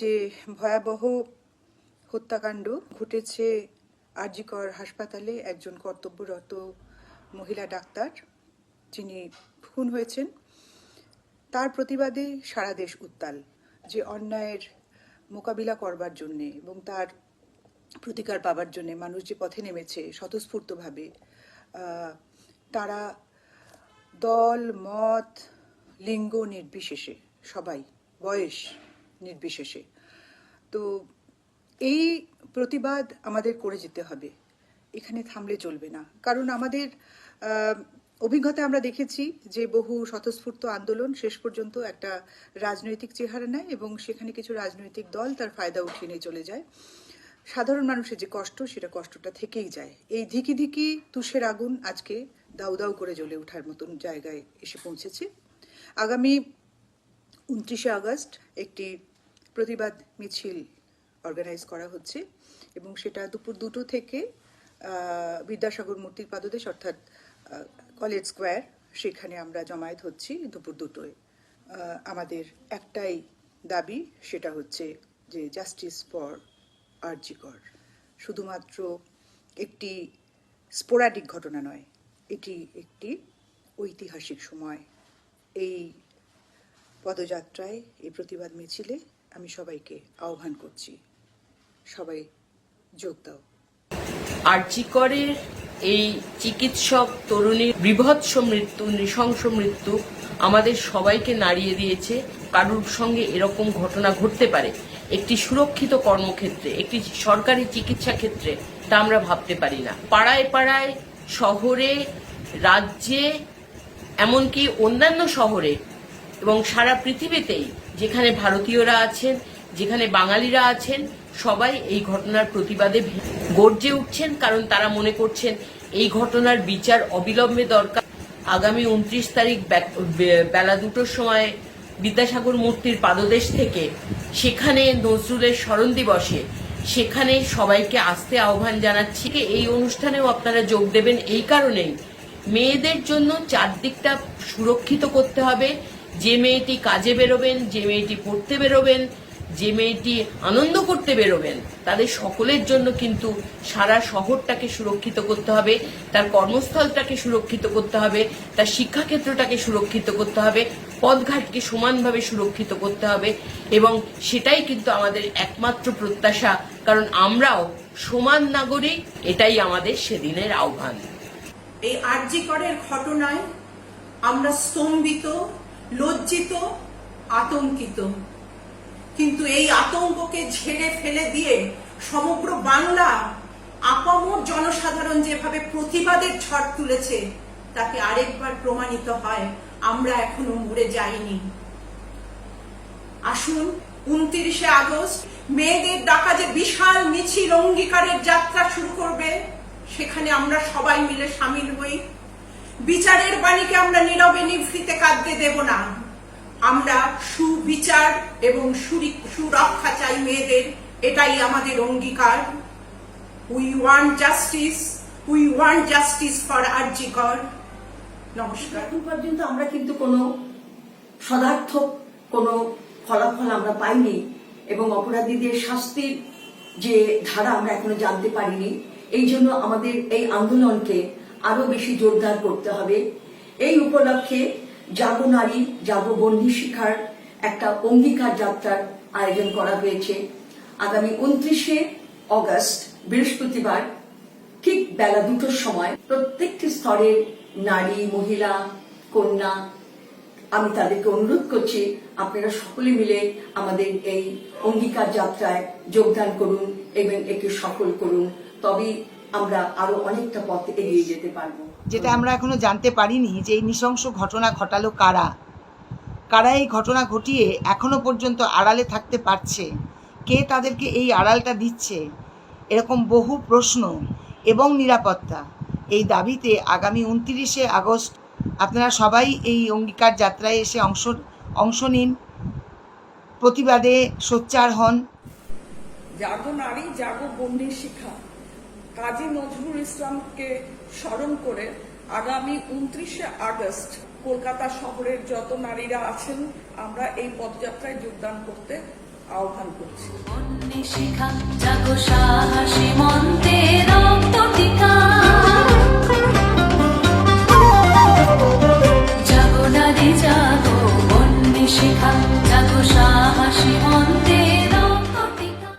যে ভয়াবহ হত্যাকাণ্ড ঘটেছে আর.জি. কর হাসপাতালে একজন কর্তব্যরত মহিলা ডাক্তার যিনি খুন হয়েছেন, তার প্রতিবাদে সারা দেশ উত্তাল। যে অন্যায়ের মোকাবিলা করবার জন্যে এবং তার প্রতিকার পাবার জন্যে মানুষ যে পথে নেমেছে স্বতঃস্ফূর্তভাবে, তারা দল মত লিঙ্গ নির্বিশেষে, সবাই বয়স নির্বিশেষে। তো এই প্রতিবাদ আমাদের করে যেতে হবে, এখানে থামলে চলবে না। কারণ আমাদের অভিজ্ঞতা আমরা দেখেছি যে বহু স্বতঃস্ফূর্ত আন্দোলন শেষ পর্যন্ত একটা রাজনৈতিক চেহারা নেয় এবং সেখানে কিছু রাজনৈতিক দল তার ফায়দা উঠিয়ে নিয়ে চলে যায়। সাধারণ মানুষের যে কষ্ট, সেটা কষ্টটা থেকেই যায়। এই ধিকি ধিকি তুষের আগুন আজকে দাউ দাউ করে জ্বলে ওঠার মতন জায়গায় এসে পৌঁছেছে। আগামী 29শে আগস্ট একটি প্রতিবাদ মিছিল অর্গানাইজ করা হচ্ছে এবং সেটা দুপুর 2টো থেকে বিদ্যাসাগর মূর্তির পাদদেশ অর্থাৎ কলেজ স্কোয়ার, সেখানে আমরা জমায়েত হচ্ছি দুপুর 2টোয়। আমাদের একটাই দাবি, সেটা হচ্ছে যে জাস্টিস ফর আর.জি. কর শুধুমাত্র একটি স্পোরাডিক ঘটনা নয়, এটি একটি ঐতিহাসিক সময়। এই পদযাত্রায়, এই প্রতিবাদ মিছিলে আমি সবাইকে আহ্বান করছি, সবাই যোগ দাও। আর.জি. করের এই চিকিৎসক তরুণীর বীভৎস মৃত্যু, নৃশংস মৃত্যু আমাদের সবাইকে নাড়িয়ে দিয়েছে। কারুর সঙ্গে এরকম ঘটনা ঘটতে পারে একটি সুরক্ষিত কর্মক্ষেত্রে, একটি সরকারি চিকিৎসা ক্ষেত্রে, তা আমরা ভাবতে পারি না। পাড়ায় পাড়ায়, শহরে, রাজ্যে, এমনকি অন্যান্য শহরে এবং সারা পৃথিবীতেই যেখানে ভারতীয়রা আছেন, যেখানে বাঙালিরা আছেন, সবাই এই ঘটনার প্রতিবাদে গর্জে উঠছেন। কারণ তারা মনে করছেন এই ঘটনার বিচার অবিলম্বে দরকার। আগামী 29 তারিখ বেলা 2টোর সময় বিদ্যাসাগর মূর্তির পাদদেশ থেকে, সেখানে নজরুলের স্মরণ দিবসে, সেখানে সবাইকে আসতে আহ্বান জানাচ্ছি। এই অনুষ্ঠানেও আপনারা যোগ দেবেন এই কারণেই, মেয়েদের জন্য চারদিকটা সুরক্ষিত করতে হবে। যে মেয়েটি কাজে বেরোবেন, যে মেয়েটি পড়তে বেরোবেন, যে মেয়েটি আনন্দ করতে বেরোবেন, তাদের সকলের জন্য কিন্তু সারা শহরটাকে সুরক্ষিত করতে হবে, তার কর্মস্থলটাকে সুরক্ষিত করতে হবে, তার শিক্ষাক্ষেত্রটাকে সুরক্ষিত করতে হবে, পথঘাটকে সমানভাবে সুরক্ষিত করতে হবে। এবং সেটাই কিন্তু আমাদের একমাত্র প্রত্যাশা, কারণ আমরাও সমান নাগরিক। এটাই আমাদের সেদিনের আহ্বান। এই আর.জি. করের ঘটনায় আমরা স্তম্ভিত, লজ্জিত, আতঙ্কিত। কিন্তু এই আতঙ্ককে ঝেড়ে ফেলে দিয়ে সমগ্র বাংলা, আপামর জনসাধারণ যেভাবে প্রতিবাদের ঝড় তুলেছে, তাকে আরেকবার প্রমাণিত হয় আমরা এখনো মরে যাইনি। আসুন 29শে আগস্ট মেয়েদের ডাকা যে বিশাল মিছিল অঙ্গীকারের যাত্রা শুরু করবে, সেখানে আমরা সবাই মিলে সামিল হই। বিচারের বাণীকে আমরা নীরবে নিভৃতে কাঁদতে দেব না। আমরা সুবিচার এবং সুরক্ষা চাই মেয়েদের, এটাই আমাদের অঙ্গীকার। We want justice, we want justice for R G. Kar. নমস্কার। এখন পর্যন্ত আমরা কিন্তু কোনো সদার্থক কোনো ফলাফল আমরা পাইনি এবং অপরাধীদের শাস্তির যে ধারা আমরা এখনো জানতে পারিনি। এই জন্য আমাদের এই আন্দোলনকে আরো বেশি জোরদার করতে হবে। এই উপলক্ষে জাগো নারী জাগো বন্দি শিখার একটা অঙ্গীকার যাত্রার আয়োজন করা হয়েছে। আগামী 29শে আগস্ট বৃহস্পতিবার ঠিক বেলা 2টোর সময় প্রত্যেকটি স্তরের নারী, মহিলা, কন্যা, আমি তাদেরকে অনুরোধ করছি আপনারা সকলে মিলে আমাদের এই অঙ্গীকার যাত্রায় যোগদান করুন এবং একে সফল করুন, তবেই আমরা আরো অনেকটা পথ এগিয়ে যেতে পারবো। যেটা আমরা এখনো জানতে পারিনি যে এই নৃশংস ঘটনা ঘটালো কারা, কারা এই ঘটনা ঘটিয়ে এখনো পর্যন্ত আড়ালে থাকতে পারছে, কে তাদেরকে এই আড়ালটা দিচ্ছে, এরকম বহু প্রশ্ন এবং নিরাপত্তা, এই দাবিতে আগামী 29শে আগস্ট আপনারা সবাই এই অঙ্গীকার যাত্রায় এসে অংশ নিন, প্রতিবাদে সোচ্চার হন। জাগো নারী জাগো বন্দি শিখা, কাজী নজরুল ইসলামকে স্মরণ করে আগামী 29শে আগস্ট কলকাতা শহরের যত নারীরা আছেন আমরা এই পদযাত্রায় যোগদান করতে আহ্বান করছি। শিখা জাগো সাহসী মন্তে রক্ত টিকা জাগো নারী জাগো বন্যে শিখা জাগো